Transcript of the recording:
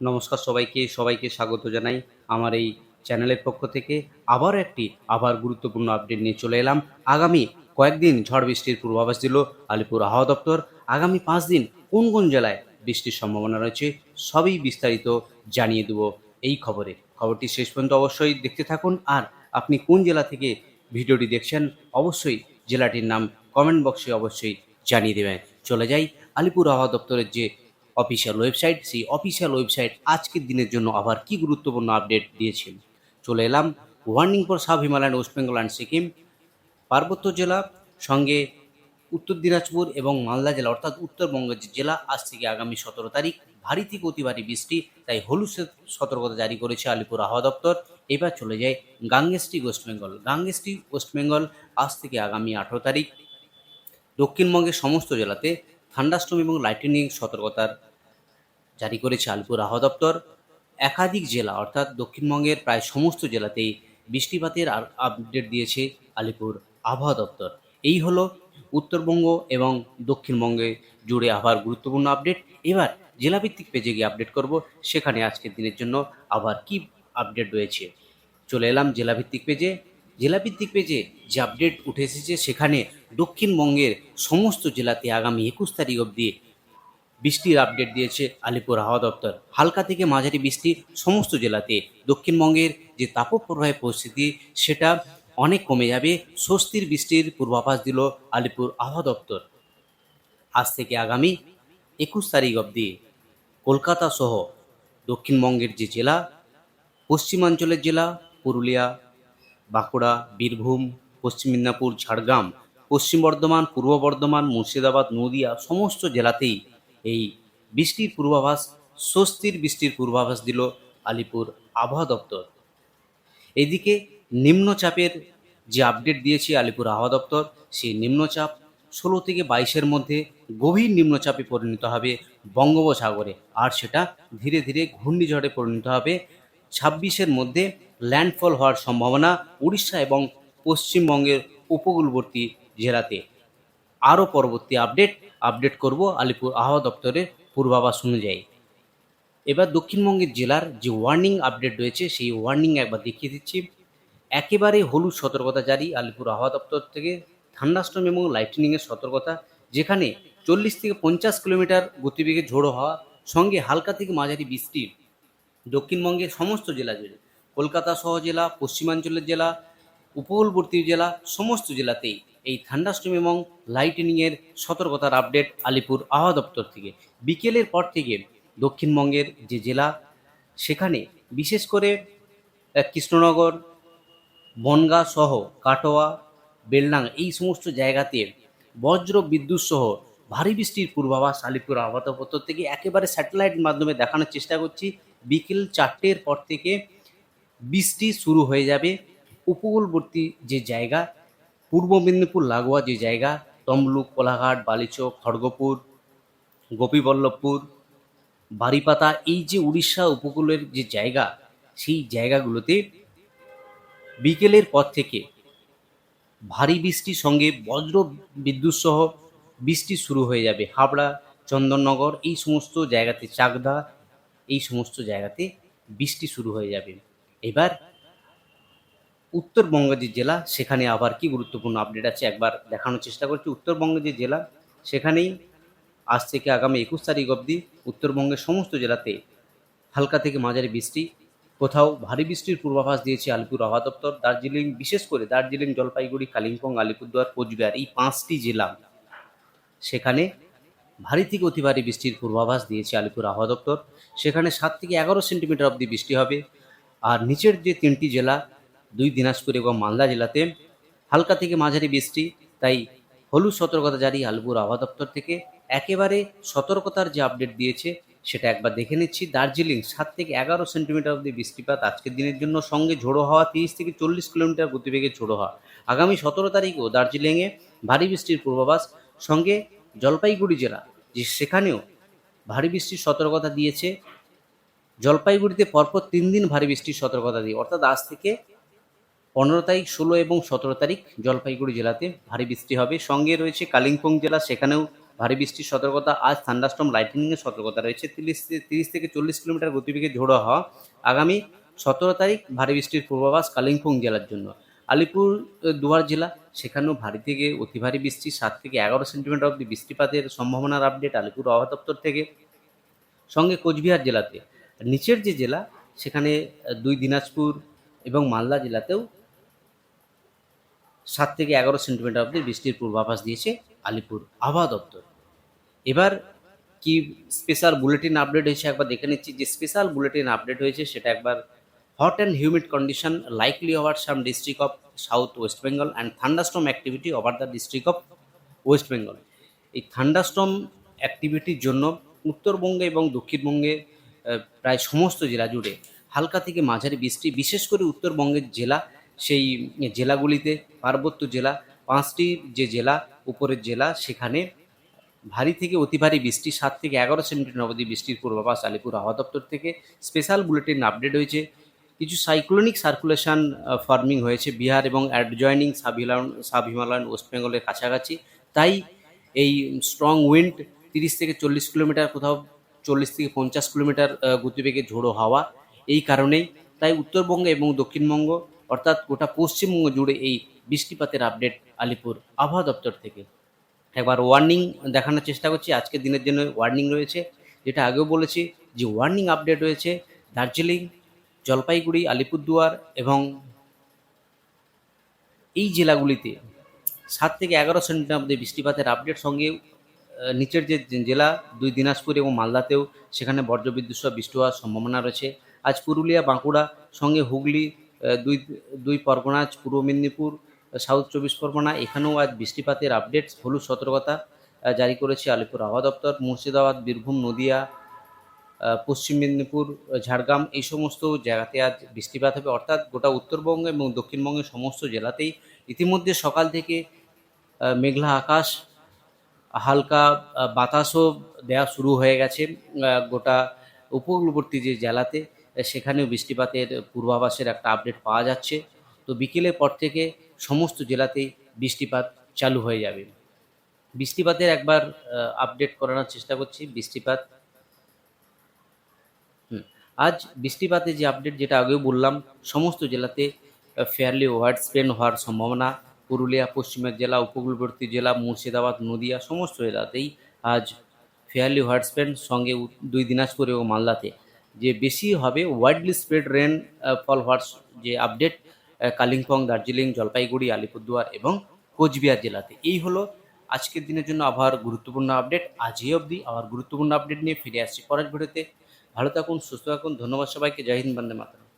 নমস্কার সবাইকে স্বাগত জানাই আমার এই চ্যানেলের পক্ষ থেকে। আবার গুরুত্বপূর্ণ আপডেট নিয়ে চলে এলাম। আগামী কয়েকদিন ঝড় বৃষ্টির পূর্বাভাস দিল আলিপুর আবহাওয়া দপ্তর। আগামী 5 দিন কোন কোন জেলায় বৃষ্টির সম্ভাবনা রয়েছে সবই বিস্তারিত জানিয়ে দেবো এই খবরে। খবরটি শেষ পর্যন্ত অবশ্যই দেখতে থাকুন। আর আপনি কোন জেলা থেকে ভিডিওটি দেখছেন অবশ্যই জেলাটির নাম কমেন্ট বক্সে অবশ্যই জানিয়ে দেবেন। চলে যাই আলিপুর আবহাওয়া দপ্তরের যে অফিসিয়াল ওয়েবসাইট, সেই অফিসিয়াল ওয়েবসাইট আজকের দিনের জন্য আবার কি গুরুত্বপূর্ণ আপডেট দিয়েছেন। চলে এলাম warning for sub Himalayan, West Bengal and Sikkim পার্বত্য জেলা, সঙ্গে উত্তর দিনাজপুর এবং মালদা জেলা অর্থাৎ উত্তরবঙ্গের যে জেলা, আজ থেকে আগামী 17 তারিখ ভারী থেকে অতি ভারী বৃষ্টি, তাই হলুদ সতর্কতা জারি করেছে আলিপুর আবহাওয়া দপ্তর। এবার চলে যায় গাঙ্গেস্টিক ওয়েস্ট বেঙ্গল। গাঙ্গেস্টিক ওয়েস্ট বেঙ্গল আজ থেকে আগামী 18 তারিখ দক্ষিণবঙ্গের সমস্ত জেলাতে থান্ডারস্টর্ম এবং লাইটনিং সতর্কতার জারি করেছে আলিপুর আবহাওয়া দপ্তর। একাধিক জেলা অর্থাৎ দক্ষিণবঙ্গের প্রায় সমস্ত জেলাতেই বৃষ্টিপাতের আপডেট দিয়েছে আলিপুর আবহাওয়া দপ্তর। এই হলো উত্তরবঙ্গ এবং দক্ষিণবঙ্গে জুড়ে আবহাওয়ার গুরুত্বপূর্ণ আপডেট। এবার জেলাভিত্তিক পেজে গিয়ে আপডেট করব, সেখানে আজকের দিনের জন্য আবার কি আপডেট রয়েছে। চলে এলাম জেলাভিত্তিক পেজে। জেলাভিত্তিক পেজে যে আপডেট উঠে এসেছে সেখানে দক্ষিণবঙ্গের সমস্ত জেলাতে আগামী 21 তারিখ অবধি বৃষ্টির আপডেট দিয়েছে আলিপুর আবহাওয়া দপ্তর। হালকা থেকে মাঝারি বৃষ্টি সমস্ত জেলাতে। দক্ষিণবঙ্গের যে তাপপ্রবাহের পরিস্থিতি সেটা অনেক কমে যাবে, স্বস্তির বৃষ্টির পূর্বাভাস দিল আলিপুর আবহাওয়া দপ্তর। আজ থেকে আগামী 21 তারিখ অবধি কলকাতা সহ দক্ষিণবঙ্গের যে জেলা, পশ্চিমাঞ্চলের জেলা পুরুলিয়া, বাঁকুড়া, বীরভূম, পশ্চিম মেদিনীপুর, ঝাড়গ্রাম, পশ্চিম বর্ধমান, পূর্ব বর্ধমান, মুর্শিদাবাদ, নদিয়া সমস্ত জেলাতেই এই বৃষ্টির পূর্বাভাস, স্বস্তির বৃষ্টির পূর্বাভাস দিল আলিপুর আবহাওয়া দপ্তর। এদিকে নিম্নচাপের যে আপডেট দিয়েছে আলিপুর আবহাওয়া দপ্তর, সেই নিম্নচাপ 16 থেকে 22-এর মধ্যে গভীর নিম্নচাপে পরিণত হবে বঙ্গোপসাগরে, আর সেটা ধীরে ধীরে ঘূর্ণিঝড়ে পরিণত হবে। 26-এর মধ্যে ল্যান্ডফল হওয়ার সম্ভাবনা উড়িষ্যা এবং পশ্চিমবঙ্গের উপকূলবর্তী জেলাতে। আরও পরবর্তী আপডেট করব আলিপুর আবহাওয়া দপ্তরের পূর্বাভাস অনুযায়ী। এবার দক্ষিণবঙ্গের জেলার যে ওয়ার্নিং আপডেট রয়েছে সেই ওয়ার্নিং একবার দেখিয়ে দিচ্ছি। একেবারে হলুদ সতর্কতা জারি আলিপুর আবহাওয়া দপ্তর থেকে। থান্ডারস্টর্ম এবং লাইটনিংয়ের সতর্কতা, যেখানে 40 থেকে 50 কিলোমিটার গতিবেগে ঝোড়ো হওয়া, সঙ্গে হালকা থেকে মাঝারি বৃষ্টির দক্ষিণবঙ্গের সমস্ত জেলা জুড়ে, কলকাতা সহ জেলা, পশ্চিমাঞ্চলের জেলা, উপকূলবর্তী জেলা সমস্ত জেলাতেই এই থান্ডারস্টর্ম এবং লাইটনিংয়ের সতর্কতার আপডেট আলিপুর আবহাওয়া দপ্তর থেকে। বিকেলের পর থেকে দক্ষিণবঙ্গের যে জেলা, সেখানে বিশেষ করে কৃষ্ণনগর, বনগাঁ সহ কাটোয়া, বেলডাঙ্গা এই সমস্ত জায়গাতে বজ্র বিদ্যুৎ সহ ভারী বৃষ্টির পূর্বাভাস আলিপুর আবহাওয়া দপ্তর থেকে একেবারে স্যাটেলাইট মাধ্যমে দেখানোর চেষ্টা করছি। বিকেল 4টের পর থেকে বৃষ্টি শুরু হয়ে যাবে। উপকূলবর্তী যে জায়গা, পূর্ব মেদিনীপুর লাগোয়া যে জায়গা, তমলুক, কোলাঘাট, বালিচক, খড়গপুর, গোপীবল্লভপুর, বারিপাতা, এই যে উড়িষ্যা উপকূলের যে জায়গা, সেই জায়গাগুলোতে বিকেলের পর থেকে ভারী বৃষ্টির সঙ্গে বজ্র বিদ্যুৎ সহ বৃষ্টি শুরু হয়ে যাবে। হাবড়া, চন্দননগর এই সমস্ত জায়গাতে, চাকদা এই সমস্ত জায়গাতে বৃষ্টি শুরু হয়ে যাবে। এবার উত্তরবঙ্গের যে জেলা, সেখানে আবার কি গুরুত্বপূর্ণ আপডেট আছে একবার দেখানোর চেষ্টা করছি। উত্তরবঙ্গের যে জেলা, সেখানেই আজ থেকে আগামী 21 তারিখ অবধি উত্তরবঙ্গের সমস্ত জেলাতে হালকা থেকে মাঝারি বৃষ্টি, কোথাও ভারী বৃষ্টির পূর্বাভাস দিয়েছে আলিপুর আবহাওয়া দপ্তর। দার্জিলিং, বিশেষ করে দার্জিলিং, জলপাইগুড়ি, কালিম্পং, আলিপুরদুয়ার, কোচবিহার এই 5টি জেলা, সেখানে ভারী থেকে অতি ভারী বৃষ্টির পূর্বাভাস দিয়েছে আলিপুর আবহাওয়া দপ্তর। সেখানে 7 থেকে 11 সেন্টিমিটার অবধি বৃষ্টি হবে। আর নিচের যে 3টি জেলা, 2 দিনাজপুর এবং মালদা জেলাতে হালকা থেকে মাঝারি বৃষ্টি, তাই হলুদ সতর্কতা জারি আলিপুর আবহাওয়া দপ্তর থেকে। একেবারে সতর্কতার যে আপডেট দিয়েছে সেটা একবার দেখে নিচ্ছি। দার্জিলিং 7 থেকে 11 সেন্টিমিটার অবধি বৃষ্টিপাত আজকের দিনের জন্য, সঙ্গে ঝোড়ো হওয়া 30 থেকে 40 কিলোমিটার গতিবেগে ঝোড়ো হওয়া। আগামী 17 তারিখও দার্জিলিংয়ে ভারী বৃষ্টির পূর্বাভাস, সঙ্গে জলপাইগুড়ি জেলা যে সেখানেও ভারী বৃষ্টির সতর্কতা দিয়েছে। জলপাইগুড়িতে পরপর 3 দিন ভারী বৃষ্টির সতর্কতা দিয়ে, অর্থাৎ আজ থেকে 15 তারিখ, 16 এবং 17 তারিখ জলপাইগুড়ি জেলাতে ভারী বৃষ্টি হবে। সঙ্গে রয়েছে কালিম্পং জেলা, সেখানেও ভারী বৃষ্টির সতর্কতা। আজ থান্ডারস্টর্ম লাইটনিংয়ের সতর্কতা রয়েছে। 30 থেকে 40 কিলোমিটার গতিবেগে ঝোড়ো হাওয়া। আগামী 17 তারিখ ভারী বৃষ্টির পূর্বাভাস কালিম্পং জেলার জন্য। আলিপুর দুয়ার জেলা, সেখানেও ভারী থেকে অতি ভারী বৃষ্টি, 7 থেকে 11 সেন্টিমিটার অবধি বৃষ্টিপাতের সম্ভাবনার আপডেট আলিপুর আবহাওয়া দপ্তর থেকে। সঙ্গে কোচবিহার জেলাতে নিচের যে জেলা, সেখানে 2 দিনাজপুর এবং মালদা জেলাতেও 7 থেকে 11 সেন্টিমিটার অবধি বৃষ্টির পূর্বাভাস দিয়েছে আলিপুর আবহাওয়া দপ্তর। এবার কি স্পেশাল বুলেটিন আপডেট হয়েছে একবার দেখে নিচ্ছি। যে স্পেশাল বুলেটিন আপডেট হয়েছে সেটা একবার, hot and humid condition likely over some district of south West Bengal and thunderstorm activity over the district of West Bengal. এই থান্ডারস্টর্ম অ্যাক্টিভিটির জন্য উত্তরবঙ্গে এবং দক্ষিণবঙ্গে প্রায় সমস্ত জেলা জুড়ে হালকা থেকে মাঝারি বৃষ্টি, বিশেষ করে উত্তরবঙ্গের জেলা, সেই জেলাগুলিতে পার্বত্য জেলা 5টি যে জেলা উপরের জেলা, সেখানে ভারী থেকে অতি ভারী বৃষ্টি, 7 থেকে 11 সেন্টিমিটার অবধি বৃষ্টির পূর্বাভাস আলিপুর আবহাওয়া দপ্তর থেকে। স্পেশাল বুলেটিন আপডেট হয়েছে। কিছু সাইক্লোনিক সার্কুলেশন ফর্মিং হয়েছে বিহার এবং অ্যাডজয়নিং সাব হিমালয়ান ওয়েস্ট বেঙ্গলের কাছাকাছি। তাই এই স্ট্রং উইন্ড 30 থেকে 40 কিলোমিটার, কোথাও 40 থেকে 50 কিলোমিটার গতিবেগে ঝোড়ো হাওয়া। এই কারণেই তাই উত্তরবঙ্গ এবং দক্ষিণবঙ্গ অর্থাৎ গোটা পশ্চিমবঙ্গ জুড়ে এই বৃষ্টিপাতের আপডেট আলিপুর আবহাওয়া দপ্তর থেকে। একবার ওয়ার্নিং দেখানোর চেষ্টা করছি। আজকের দিনের জন্য ওয়ার্নিং রয়েছে, যেটা আগেও বলেছি যে ওয়ার্নিং আপডেট রয়েছে দার্জিলিং, জলপাইগুড়ি, আলিপুরদুয়ার এবং এই জেলাগুলিতে 7 থেকে 11 সেন্টিমিটার অবধি বৃষ্টিপাতের আপডেট। সঙ্গে নিচের যে জেলা 2 দিনাজপুর এবং মালদাতেও সেখানে বজ্রবিদ্যুৎ সহ বৃষ্টি হওয়ার সম্ভাবনা রয়েছে। আজ পুরুলিয়া, বাঁকুড়া, সঙ্গে হুগলি, দুই পরগনা, পূর্ব মেদিনীপুর, সাউথ 24 পরগনা, এখানেও আজ বৃষ্টিপাতের আপডেট, হলুদ সতর্কতা জারি করেছে আলিপুর আবহাওয়া দপ্তর। মুর্শিদাবাদ, বীরভূম, নদিয়া, পশ্চিম মেদিনীপুর, ঝাড়গ্রাম, এই সমস্ত জায়গাতে আজ বৃষ্টিপাত হবে। অর্থাৎ গোটা উত্তরবঙ্গ এবং দক্ষিণবঙ্গের সমস্ত জেলাতেই ইতিমধ্যে সকাল থেকে মেঘলা আকাশ, হালকা বাতাসও দেওয়া শুরু হয়ে গেছে গোটা উপকূলবর্তী যে জেলাতে, সেখানেও বৃষ্টিপাতের পূর্বাভাসের একটা আপডেট পাওয়া যাচ্ছে। তো বিকেলের পর থেকে সমস্ত জেলাতেই বৃষ্টিপাত চালু হয়ে যাবে। বৃষ্টিপাতের একবার আপডেট করানোর চেষ্টা করছি। বৃষ্টিপাত আজ বৃষ্টিপাতের যে আপডেট, যেটা আগেও বললাম, সমস্ত জেলাতে ফেয়ারলি ওয়াইড স্প্রেড হওয়ার সম্ভাবনা। পুরুলিয়া, পশ্চিমের জেলা, উপকূলবর্তী জেলা, মুর্শিদাবাদ, নদিয়া, সমস্ত জেলাতেই আজ ফেয়ারলি হোয়াইট স্প্রেড। সঙ্গে 2 দিনাজপুর এবং মালদাতে যে বেশি হবে ওয়াইডলি স্প্রেড রেন ফল হওয়ার যে আপডেট কালিম্পং, দার্জিলিং, জলপাইগুড়ি, আলিপুরদুয়ার এবং কোচবিহার জেলাতে। এই হলো আজকের দিনের জন্য আবহাওয়ার গুরুত্বপূর্ণ আপডেট। আজ এই অবধি আবার গুরুত্বপূর্ণ আপডেট নিয়ে ফিরে আসছি পরের ভিডিওতে। ভালো থাকুন, সুস্থ থাকুন। ধন্যবাদ সবাইকে। জয় হিন্দ, বন্দে মাতরম।